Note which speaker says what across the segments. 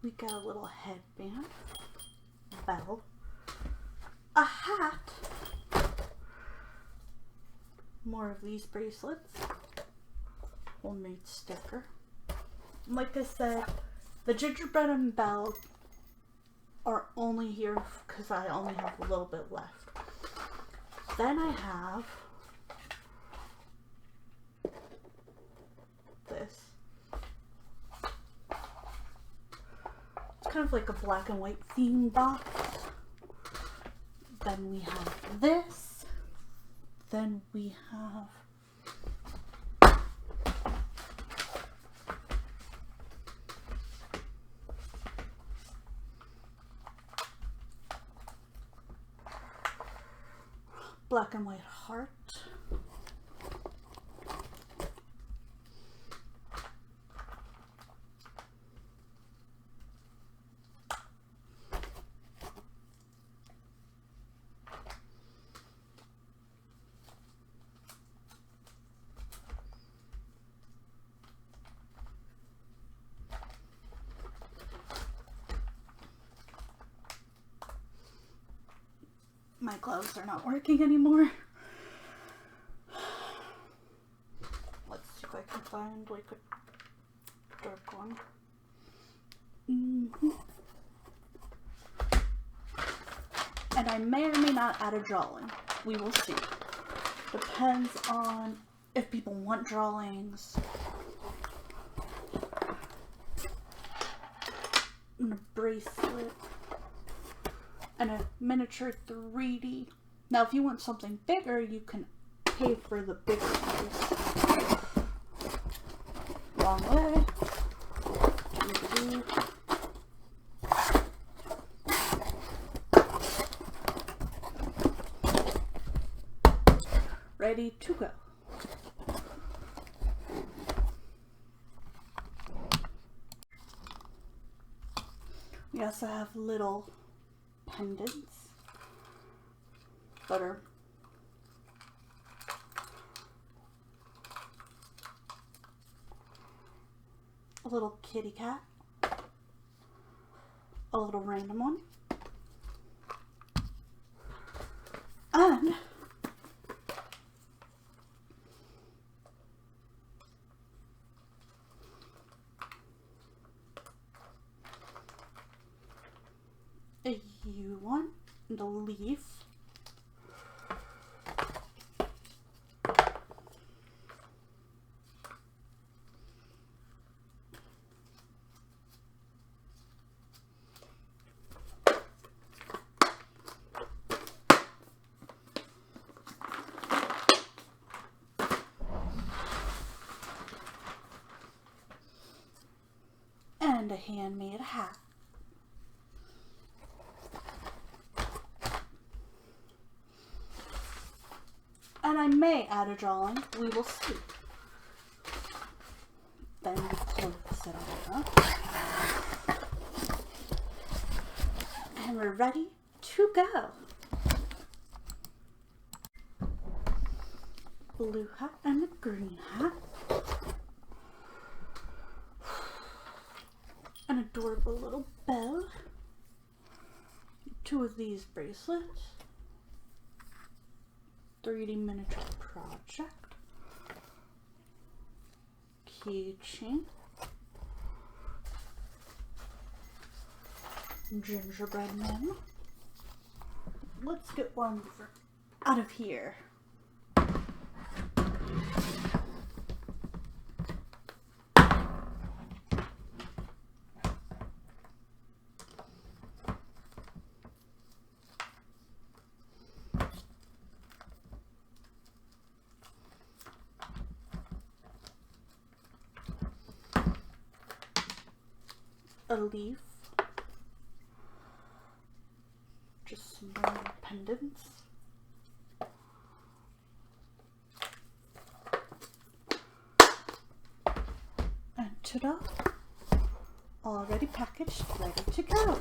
Speaker 1: We got a little headband, bell, a hat, more of these bracelets, homemade sticker. Like I said, the gingerbread and bell are only here because I only have a little bit left. Then I have this. It's kind of like a black and white theme box. Then we have this. Then we have black and white heart. My gloves are not working anymore. Let's see if I can find like a dark one. And I may or may not add a drawing. We will see. Depends on if people want drawings. And a bracelet. And a miniature 3D. Now, if you want something bigger, you can pay for the bigger ones. Long way. Ready to go. We also have little pendants that are a little kitty cat, a little random one, and a U one and a leaf. And a handmade hat. And I may add a drawing. We will see. Then we close it all up. And we're ready to go. Blue hat and a green hat. An adorable little bell. 2 of these bracelets. 3D miniature project. Keychain. Gingerbread man. Let's get one out of here. A leaf, just some more pendants, and ta-da, already packaged, ready to go.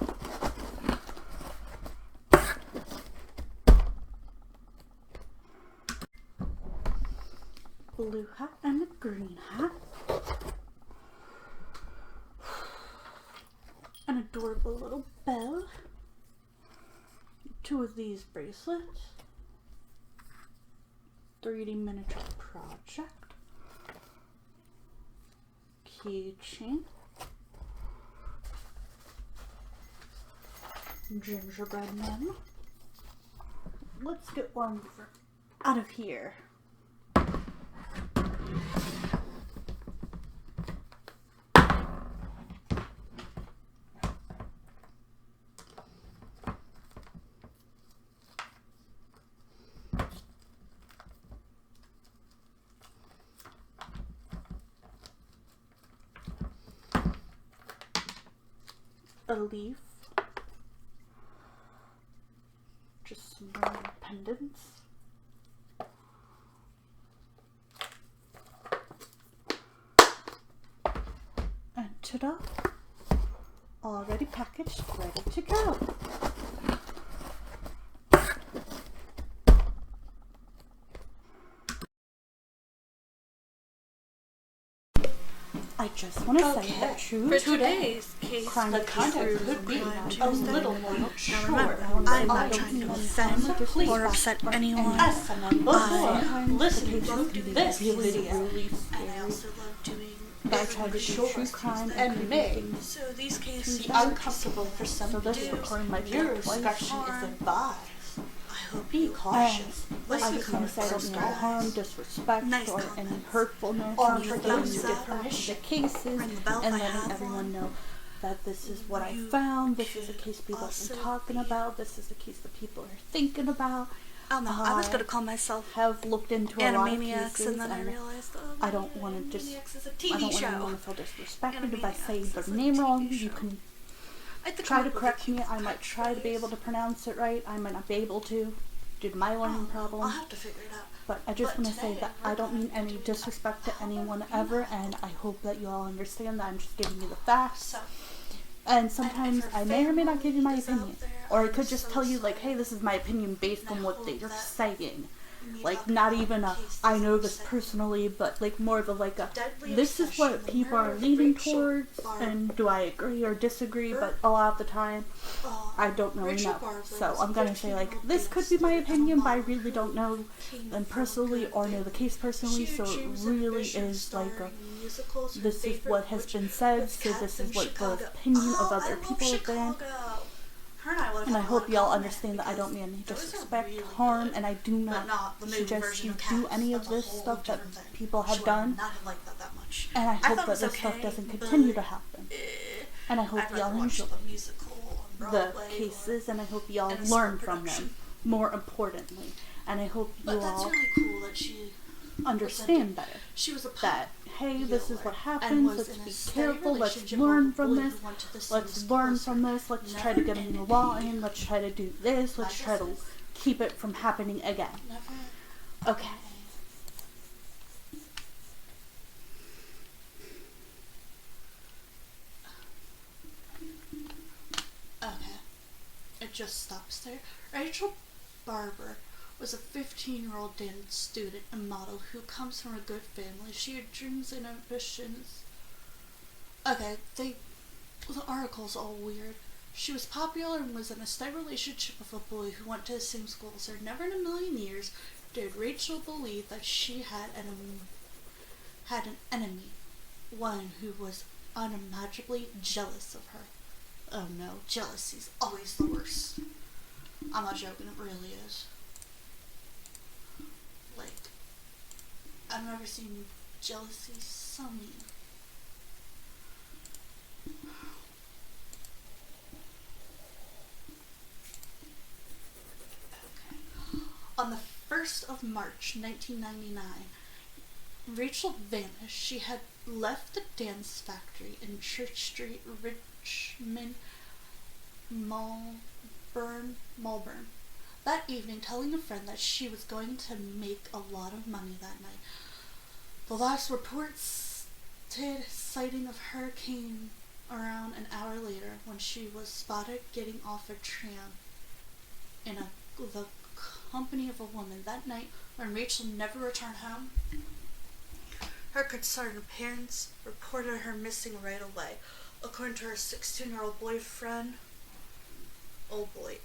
Speaker 1: Blue hat and a green hat. An adorable little bell. 2 of these bracelets. 3D miniature project. Keychain. Gingerbread man. Let's get one out of here. A leaf. Just some more pendants. And ta-da! Already packaged, ready to go. I just want to say that
Speaker 2: for today's case,
Speaker 1: crime
Speaker 2: the content
Speaker 1: could be
Speaker 2: a
Speaker 1: little more
Speaker 2: Now remember, I'm not trying to offend or upset anyone. I
Speaker 1: listening
Speaker 2: love
Speaker 1: to
Speaker 2: doing
Speaker 1: this
Speaker 2: video,
Speaker 1: video,
Speaker 2: and I also love doing
Speaker 1: I try to show true crime and make
Speaker 2: so these cases
Speaker 1: the uncomfortable for some to do. Your discretion is advised.
Speaker 2: I hope
Speaker 1: Be
Speaker 2: you
Speaker 1: cautious. I
Speaker 2: listen
Speaker 1: just want to say I don't mean
Speaker 2: guys.
Speaker 1: harm, disrespect,
Speaker 2: Nice
Speaker 1: or any
Speaker 2: comments.
Speaker 1: hurtfulness
Speaker 2: Or
Speaker 1: for
Speaker 2: thumbs
Speaker 1: those who
Speaker 2: up.
Speaker 1: get permission the cases
Speaker 2: Ring the bell
Speaker 1: and
Speaker 2: if I
Speaker 1: letting
Speaker 2: have
Speaker 1: everyone
Speaker 2: one.
Speaker 1: know that this is what I
Speaker 2: You
Speaker 1: found, this is a
Speaker 2: could
Speaker 1: case people have
Speaker 2: also
Speaker 1: been talking
Speaker 2: be-
Speaker 1: about, this is a case that people are thinking about.
Speaker 2: I don't know. I was gonna call myself
Speaker 1: Have looked into a lot of
Speaker 2: Animaniacs,
Speaker 1: cases
Speaker 2: and then I realized
Speaker 1: I don't want to just
Speaker 2: Animaniacs is a
Speaker 1: I
Speaker 2: TV
Speaker 1: don't want
Speaker 2: show.
Speaker 1: anyone to feel disrespected if I say
Speaker 2: Animaniacs
Speaker 1: their
Speaker 2: is a
Speaker 1: name wrong.
Speaker 2: TV
Speaker 1: You
Speaker 2: show.
Speaker 1: can
Speaker 2: I had to
Speaker 1: try
Speaker 2: come
Speaker 1: to
Speaker 2: up with a
Speaker 1: correct me.
Speaker 2: cute
Speaker 1: I might try to be able to pronounce it right. I might not be able to due to my learning
Speaker 2: I'll
Speaker 1: problem.
Speaker 2: have to figure it out.
Speaker 1: But I just
Speaker 2: But
Speaker 1: want to say
Speaker 2: today
Speaker 1: that
Speaker 2: we're
Speaker 1: I don't mean
Speaker 2: going
Speaker 1: any
Speaker 2: to be
Speaker 1: disrespect to
Speaker 2: talking
Speaker 1: anyone
Speaker 2: about
Speaker 1: ever, and I hope that you all understand that I'm just giving you the facts.
Speaker 2: So,
Speaker 1: And sometimes
Speaker 2: for
Speaker 1: I may or may not give you my
Speaker 2: families out
Speaker 1: opinion,
Speaker 2: there,
Speaker 1: or I
Speaker 2: I'm
Speaker 1: could just
Speaker 2: so
Speaker 1: tell you like,
Speaker 2: sorry.
Speaker 1: hey, this is my opinion based
Speaker 2: And
Speaker 1: on
Speaker 2: I
Speaker 1: what
Speaker 2: hope
Speaker 1: they're
Speaker 2: that
Speaker 1: saying.
Speaker 2: we
Speaker 1: Like
Speaker 2: talk
Speaker 1: not
Speaker 2: about
Speaker 1: even a
Speaker 2: cases
Speaker 1: I know
Speaker 2: of
Speaker 1: this
Speaker 2: sex,
Speaker 1: personally, but like more of a like a
Speaker 2: deadly
Speaker 1: this is
Speaker 2: obsession,
Speaker 1: what
Speaker 2: the
Speaker 1: people
Speaker 2: murder
Speaker 1: are
Speaker 2: of
Speaker 1: leaning
Speaker 2: Rachel
Speaker 1: towards,
Speaker 2: Barber.
Speaker 1: and do I agree or disagree? But a lot of the time, I don't really
Speaker 2: Rachel
Speaker 1: know.
Speaker 2: Barber
Speaker 1: So
Speaker 2: was
Speaker 1: I'm
Speaker 2: a
Speaker 1: gonna say like
Speaker 2: 15-year-old
Speaker 1: this could be my
Speaker 2: student and a
Speaker 1: opinion, but I
Speaker 2: mom
Speaker 1: really don't
Speaker 2: who
Speaker 1: know
Speaker 2: came
Speaker 1: them
Speaker 2: from
Speaker 1: personally
Speaker 2: a good
Speaker 1: or know the case personally.
Speaker 2: She
Speaker 1: So it
Speaker 2: dreams of
Speaker 1: really
Speaker 2: vision
Speaker 1: is like a
Speaker 2: starring in musicals. Her
Speaker 1: this is
Speaker 2: favorite
Speaker 1: what has
Speaker 2: which
Speaker 1: been said,
Speaker 2: was
Speaker 1: so
Speaker 2: Cats
Speaker 1: this
Speaker 2: in
Speaker 1: is what
Speaker 2: Chicago.
Speaker 1: the opinion of
Speaker 2: I
Speaker 1: other
Speaker 2: love
Speaker 1: people have been.
Speaker 2: Chicago. Her and I would have
Speaker 1: And I
Speaker 2: had a
Speaker 1: hope
Speaker 2: lot of
Speaker 1: y'all
Speaker 2: comment
Speaker 1: understand that I don't mean any
Speaker 2: because it was
Speaker 1: disrespect,
Speaker 2: really
Speaker 1: harm,
Speaker 2: good,
Speaker 1: and I do
Speaker 2: but
Speaker 1: not
Speaker 2: not the movie
Speaker 1: suggest
Speaker 2: version
Speaker 1: you
Speaker 2: of
Speaker 1: do
Speaker 2: Cats.
Speaker 1: any of
Speaker 2: That's a
Speaker 1: this
Speaker 2: whole
Speaker 1: stuff that
Speaker 2: different thing.
Speaker 1: people
Speaker 2: She
Speaker 1: have
Speaker 2: would
Speaker 1: done.
Speaker 2: not have liked that much.
Speaker 1: And I hope
Speaker 2: thought it
Speaker 1: that
Speaker 2: was
Speaker 1: this stuff
Speaker 2: okay,
Speaker 1: doesn't
Speaker 2: but,
Speaker 1: continue to happen. And I hope
Speaker 2: I'd rather
Speaker 1: y'all
Speaker 2: watch
Speaker 1: enjoy
Speaker 2: the musical on
Speaker 1: the
Speaker 2: Broadway
Speaker 1: cases, and I hope y'all
Speaker 2: in a
Speaker 1: learn
Speaker 2: small
Speaker 1: from them,
Speaker 2: production.
Speaker 1: more importantly. And I hope you
Speaker 2: But that's
Speaker 1: all
Speaker 2: really cool that she
Speaker 1: understand better.
Speaker 2: She was a
Speaker 1: That, hey, this is what happens, let's be
Speaker 2: steady
Speaker 1: careful, let's
Speaker 2: relationship
Speaker 1: learn
Speaker 2: with a
Speaker 1: from
Speaker 2: boy
Speaker 1: this,
Speaker 2: who went to the same
Speaker 1: let's
Speaker 2: school
Speaker 1: learn
Speaker 2: as
Speaker 1: from
Speaker 2: her.
Speaker 1: this, let's try
Speaker 2: Never
Speaker 1: to get a
Speaker 2: in
Speaker 1: new
Speaker 2: a
Speaker 1: law
Speaker 2: year.
Speaker 1: in, let's try to do this, let's
Speaker 2: My
Speaker 1: try to
Speaker 2: guess is-
Speaker 1: keep it from happening again.
Speaker 2: Never.
Speaker 1: Okay.
Speaker 2: Okay. It just stops there. Rachel Barber was a 15-year-old dance student and model who comes from a good family. She had dreams and ambitions. Okay, the article's all weird. She was popular and was in a steady relationship with a boy who went to the same school as her. Never in a million years did Rachel believe that she had an enemy, one who was unimaginably jealous of her. Oh no, jealousy's always the worst. I'm not joking, it really is. Like, I've never seen jealousy so mean. Okay. On the 1st of March, 1999, Rachel vanished. She had left the dance factory in Church Street, Richmond, Malvern, that evening, telling a friend that she was going to make a lot of money that night. The last reports sighting of her came around an hour later when she was spotted getting off a tram in the company of a woman. That night, when Rachel never returned home, her concerned parents reported her missing right away. according to her 16-year-old boyfriend. Oh boy.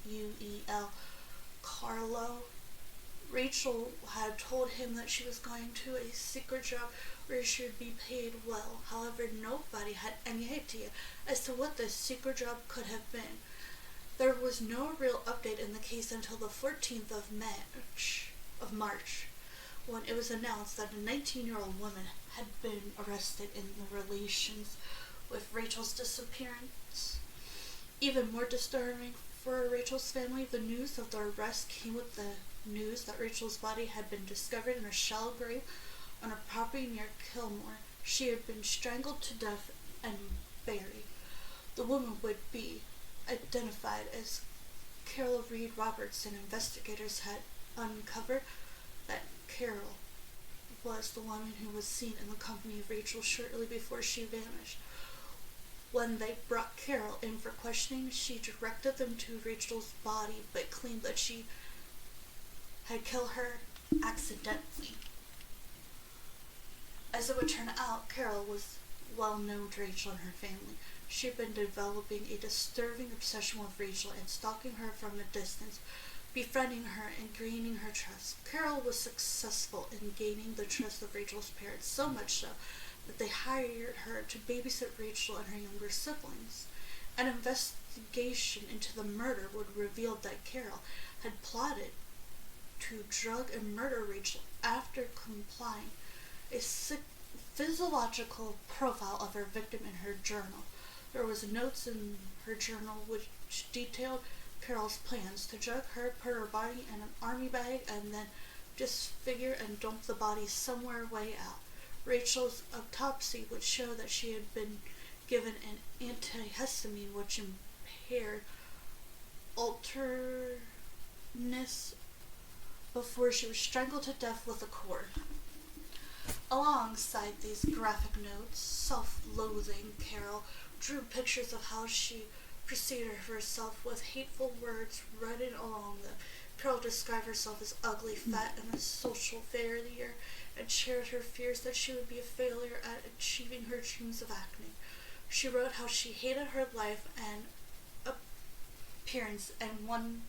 Speaker 2: Emmanuel Carlo. Rachel had told him that she was going to a secret job where she would be paid well. However, nobody had any idea as to what this secret job could have been. There was no real update in the case until the 14th of March, when it was announced that a 19-year-old woman had been arrested in the relations with Rachel's disappearance. Even more disturbing for Rachel's family, the news of the arrest came with the news that Rachel's body had been discovered in a shallow grave on a property near Kilmore. She had been strangled to death and buried. The woman would be identified as Carol Reed Robertson. Investigators had uncovered that Carol was the woman who was seen in the company of Rachel shortly before she vanished. When they brought Carol in for questioning, she directed them to Rachel's body but claimed that she had killed her accidentally. As it would turn out, Carol was well known to Rachel and her family. She had been developing a disturbing obsession with Rachel and stalking her from a distance, befriending her and gaining her trust. Carol was successful in gaining the trust of Rachel's parents, so much so that they hired her to babysit Rachel and her younger siblings. An investigation into the murder would reveal that Carol had plotted to drug and murder Rachel after complying a physiological profile of her victim in her journal. There was notes in her journal which detailed Carol's plans to drug her, put her body in an army bag, and then disfigure and dump the body somewhere way out. Rachel's autopsy would show that she had been given an antihistamine which impaired alertness before she was strangled to death with a cord. Alongside these graphic notes, self-loathing Carol drew pictures of how she preceded herself with hateful words written along them. Carol described herself as ugly, fat, and a social failure, and shared her fears that she would be a failure at achieving her dreams of acne. She wrote how she hated her life and appearance, and one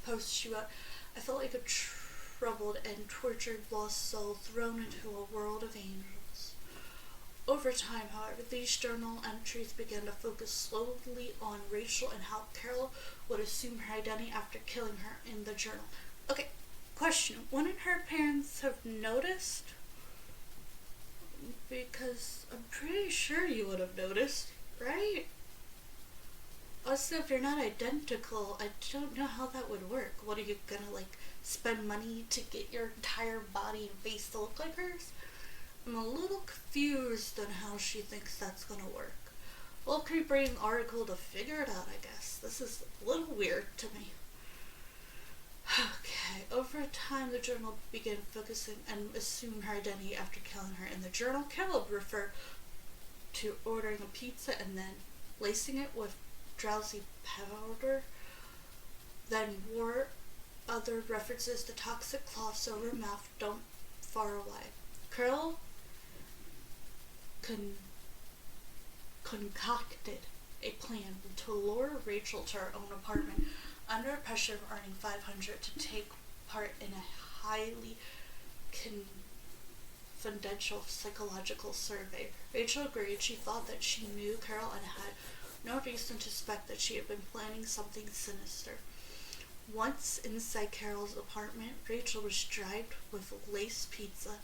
Speaker 2: post she wrote, "I felt like a troubled and tortured lost soul thrown into a world of angels." Over time, however, these journal entries began to focus slowly on Rachel and how Carol would assume her identity after killing her in the journal. Okay, question. Wouldn't her parents have noticed? Because I'm pretty sure you would have noticed, right? Also, if you're not identical, I don't know how that would work. What, are you gonna, spend money to get your entire body and face to look like hers? I'm a little confused on how she thinks that's gonna work. We'll keep reading the article to figure it out, I guess. This is a little weird to me. Okay, over time the journal began focusing and assuming her identity after killing her. In the journal, Carol referred to ordering a pizza and then lacing it with drowsy powder, then wore other references to toxic cloths over her mouth dumped far away. Carol concocted a plan to lure Rachel to her own apartment under pressure of earning $500 to take part in a highly confidential psychological survey. Rachel agreed. She thought that she knew Carol and had no reason to suspect that she had been planning something sinister. Once inside Carol's apartment, Rachel was drugged with lace pizza,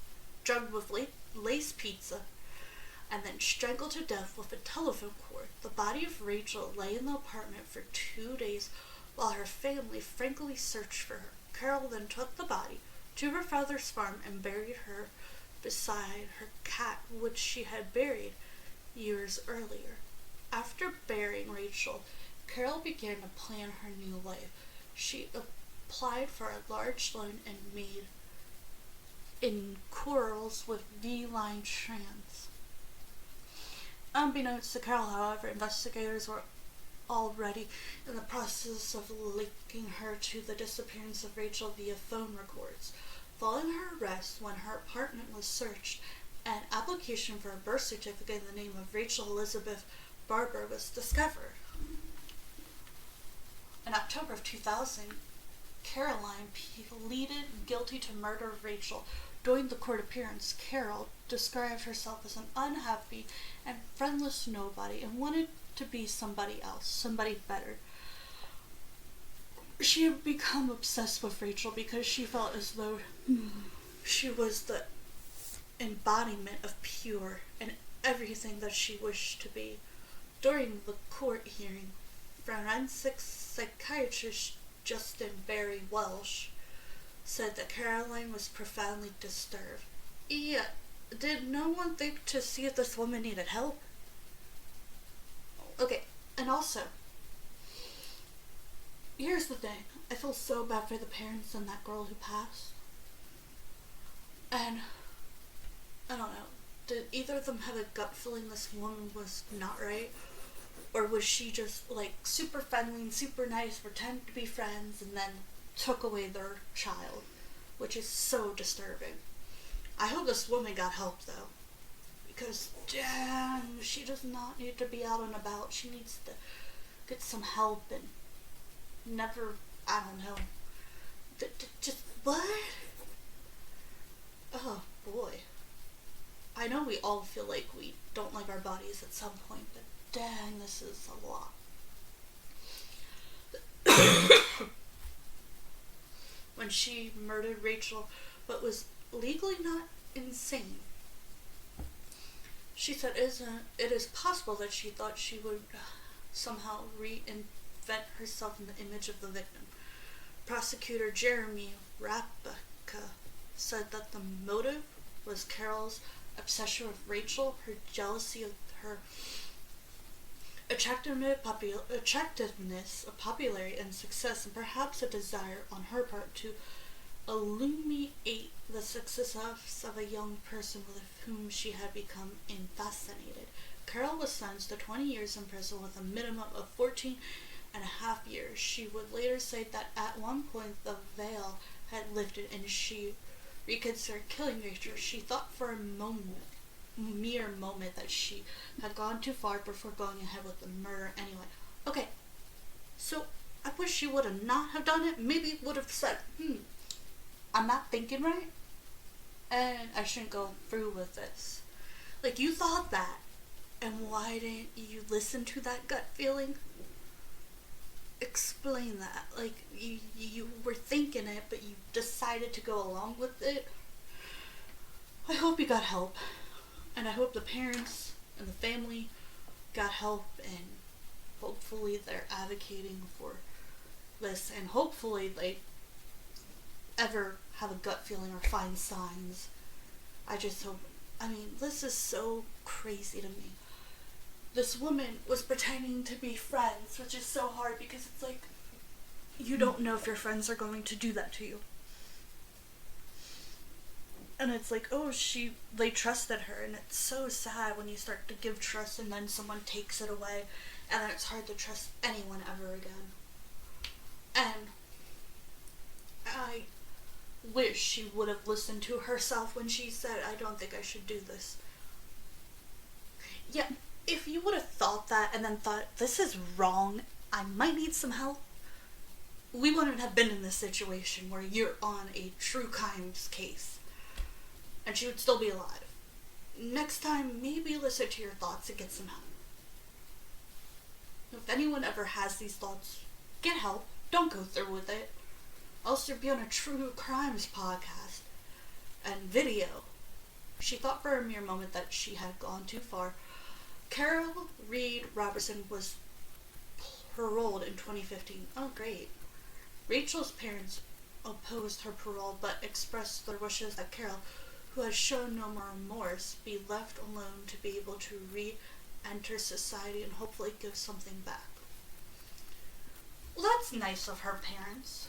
Speaker 2: and then strangled to death with a telephone cord. The body of Rachel lay in the apartment for 2 days while her family frankly searched for her. Carol then took the body to her father's farm and buried her beside her cat, which she had buried years earlier. After burying Rachel, Carol began to plan her new life. She applied for a large loan and made in corals with V-line strands. Unbeknownst to Carol, however, investigators were already in the process of linking her to the disappearance of Rachel via phone records. Following her arrest, when her apartment was searched, an application for a birth certificate in the name of Rachel Elizabeth Barber was discovered. In October of 2000, Caroline pleaded guilty to murder of Rachel. During the court appearance, Carol described herself as an unhappy and friendless nobody and wanted to be somebody else, somebody better. She had become obsessed with Rachel because she felt as though she was the embodiment of pure and everything that she wished to be. During the court hearing, forensic psychiatrist Justin Barry Welsh said that Caroline was profoundly disturbed. Yeah, did no one think to see if this woman needed help? Okay, and also, here's the thing. I feel so bad for the parents and that girl who passed. And, I don't know, did either of them have a gut feeling this woman was not right? Or was she just, like, super friendly and super nice, pretended to be friends, and then took away their child? Which is so disturbing. I hope this woman got help, though. Because, damn, she does not need to be out and about. She needs to get some help and never, I don't know. Just, what? Oh, boy. I know we all feel like we don't like our bodies at some point, but dang, this is a lot. When she murdered Rachel, but was legally not insane. She said it is possible that she thought she would somehow reinvent herself in the image of the victim. Prosecutor Jeremy Rapaka said that the motive was Carol's obsession with Rachel, her jealousy of her attractiveness, popularity, and success, and perhaps a desire on her part to illuminate the success of a young person with whom she had become fascinated. Carol was sentenced to 20 years in prison with a minimum of 14 and a half years. She would later say that at one point the veil had lifted and she reconsidered killing Rachel. She thought for a mere moment that she had gone too far before going ahead with the murder anyway. Okay, so I wish she would have not have done it. Maybe would have said, I'm not thinking right, and I shouldn't go through with this. Like, you thought that, and why didn't you listen to that gut feeling? Explain that. Like, you were thinking it, but you decided to go along with it. I hope you got help, and I hope the parents and the family got help, and hopefully they're advocating for this, and hopefully they ever have a gut feeling or find signs. I just hope. I mean, this is so crazy to me. This woman was pretending to be friends, which is so hard because it's like, you don't know if your friends are going to do that to you. And it's like, oh, they trusted her, and it's so sad when you start to give trust and then someone takes it away, and then it's hard to trust anyone ever again. And I wish she would have listened to herself when she said, I don't think I should do this. Yeah, if you would have thought that and then thought, this is wrong, I might need some help, we wouldn't have been in this situation where you're on a true crimes case. And she would still be alive. Next time, maybe listen to your thoughts and get some help. If anyone ever has these thoughts, get help. Don't go through with it. Else you'll be on a true crimes podcast and video. She thought for a mere moment that she had gone too far. Carol Reed Robertson was paroled in 2015. Oh, great. Rachel's parents opposed her parole but expressed their wishes that Carol, who has shown no more remorse, be left alone to be able to re-enter society and hopefully give something back. Well, that's nice of her parents.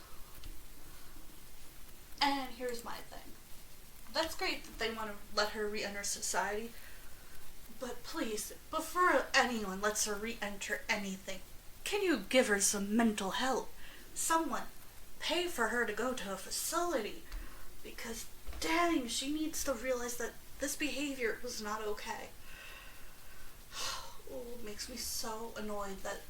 Speaker 2: And here's my thing. That's great that they want to let her re-enter society, but please, before anyone lets her re-enter anything, can you give her some mental help? Someone pay for her to go to a facility, because dang, she needs to realize that this behavior was not okay. Oh, it makes me so annoyed that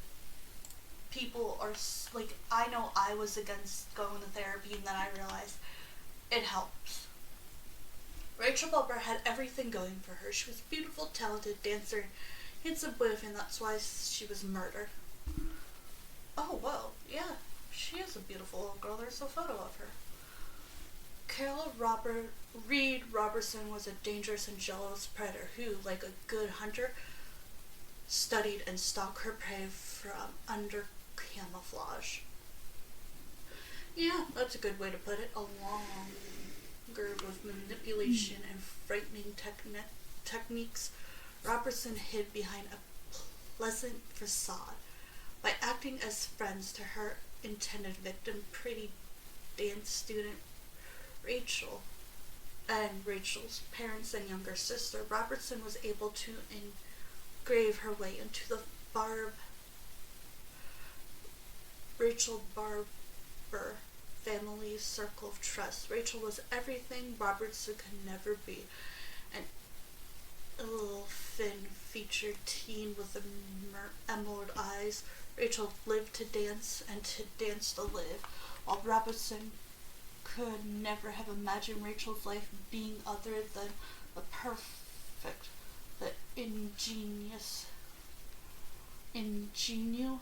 Speaker 2: people are like, I know I was against going to therapy, and then I realized it helps. Rachel Barber had everything going for her. She was beautiful, talented, dancer, handsome boyfriend. That's why she was murdered. Oh, well, yeah, she is a beautiful little girl. There's a photo of her. Carol Reed Robertson was a dangerous and jealous predator who, like a good hunter, studied and stalked her prey from under camouflage. Yeah, that's a good way to put it. A longer with manipulation and frightening techniques, Robertson hid behind a pleasant facade. By acting as friends to her intended victim, pretty dance student Rachel, and Rachel's parents and younger sister, Robertson was able to engrave her way into the Rachel Barber family's circle of trust. Rachel was everything Robertson could never be. A little thin-featured teen with emerald eyes, Rachel lived to dance and to dance to live, while Robertson could never have imagined Rachel's life being other than the perfect, the ingenue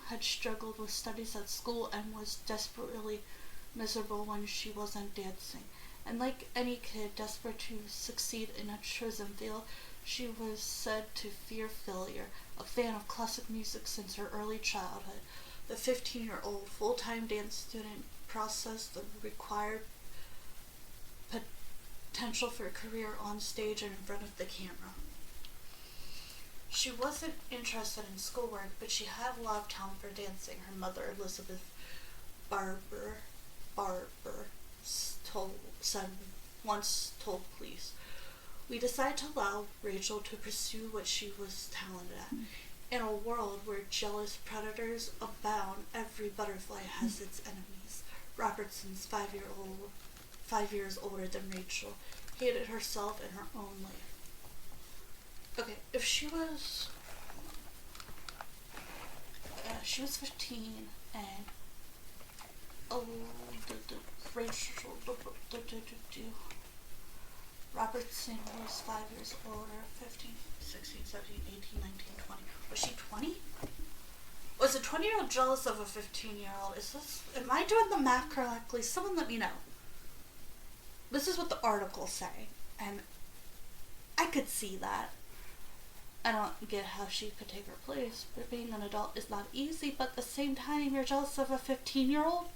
Speaker 2: had struggled with studies at school and was desperately miserable when she wasn't dancing. And like any kid desperate to succeed in a chosen field, she was said to fear failure, a fan of classic music since her early childhood. The 15-year-old full-time dance student processed the required potential for a career on stage and in front of the camera. She wasn't interested in schoolwork, but she had a lot of talent for dancing. Her mother, Elizabeth Barber, once told police, "We decided to allow Rachel to pursue what she was talented at. In a world where jealous predators abound, every butterfly has its enemies." Robertson's 5 years older than Rachel, hated herself and her own life. Okay, if she was 15 and Rachel Robertson was 5 years older, 15, 16, 17, 18, 19, 20. Was she 20? Was a 20-year-old jealous of a 15-year-old? Am I doing the math correctly? Someone let me know. This is what the article's saying, and I could see that. I don't get how she could take her place, but being an adult is not easy, but at the same time, you're jealous of a 15-year-old?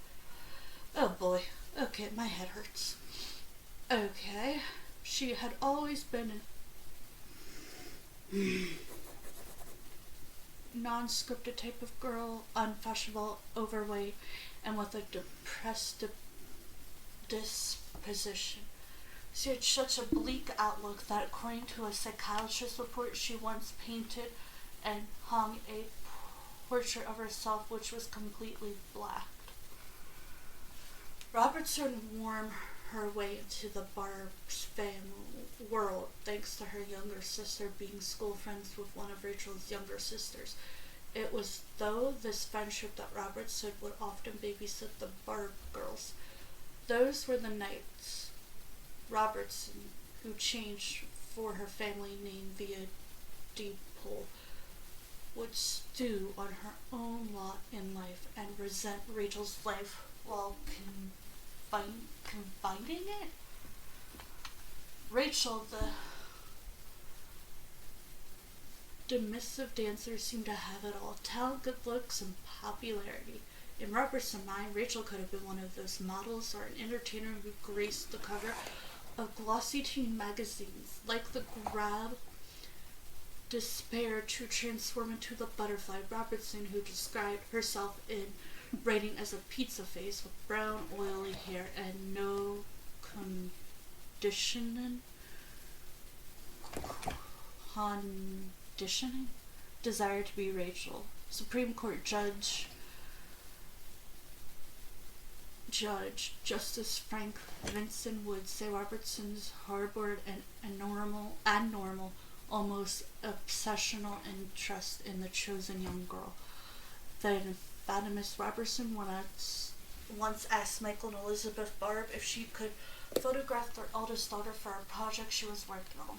Speaker 2: Oh boy. Okay, my head hurts. Okay. She had always been a non-scripted type of girl, unfashionable, overweight, and with a depressed disposition. She had such a bleak outlook that, according to a psychiatrist report, she once painted and hung a portrait of herself which was completely black. Robertson wormed her way into the Barb's family world thanks to her younger sister being school friends with one of Rachel's younger sisters. It was through this friendship that Robertson would often babysit the Barb girls. Those were the nights Robertson, who changed for her family name via Deepole, would stew on her own lot in life and resent Rachel's life while confining it. Rachel, the dismissive dancer, seemed to have it all: talent, good looks, and popularity. In Robertson's mind, Rachel could have been one of those models or an entertainer who graced the cover of glossy teen magazines, like the Grab, despaired to transform into the butterfly Robertson, who described herself in writing as a pizza face with brown, oily hair and no conditioning, desired to be Rachel. Supreme Court Judge judge, Justice Frank Vincent would say Robertson's harbored an abnormal, almost obsessional interest in the chosen young girl. The infamous Robertson once asked Michael and Elizabeth Barb if she could photograph their eldest daughter for a project she was working on.